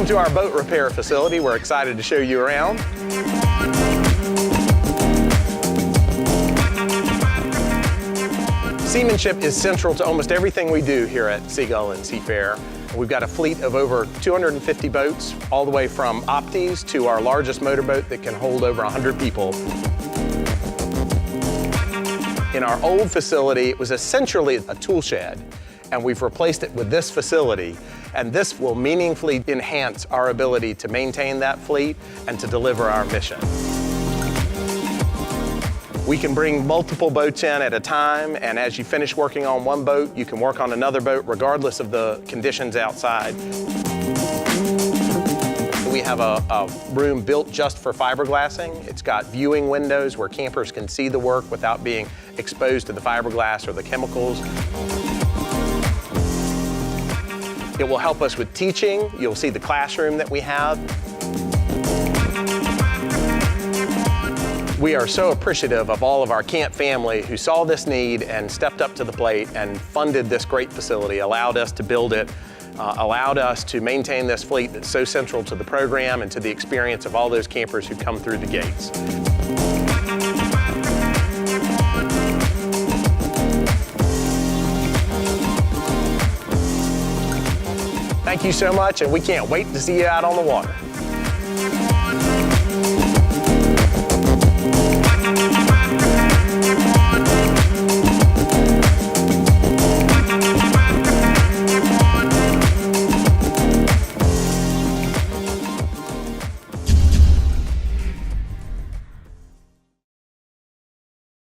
to our boat repair facility. We're excited to show you around. Seamanship is central to almost everything we do here at Seagull and Seafair. We've got a fleet of over 250 boats, all the way from Optis to our largest motorboat that can hold over 100 people. In our old facility, it was essentially a tool shed, and we've replaced it with this facility, and this will meaningfully enhance our ability to maintain that fleet and to deliver our mission. We can bring multiple boats in at a time, and as you finish working on one boat, you can work on another boat regardless of the conditions outside. We have a room built just for fiberglassing. It's got viewing windows where campers can see the work without being exposed to the fiberglass or the chemicals. It will help us with teaching. You'll see the classroom that we have. We are so appreciative of all of our camp family who saw this need and stepped up to the plate and funded this great facility, allowed us to build it, allowed us to maintain this fleet that's so central to the program and to the experience of all those campers who come through the gates. Thank you so much, and we can't wait to see you out on the water.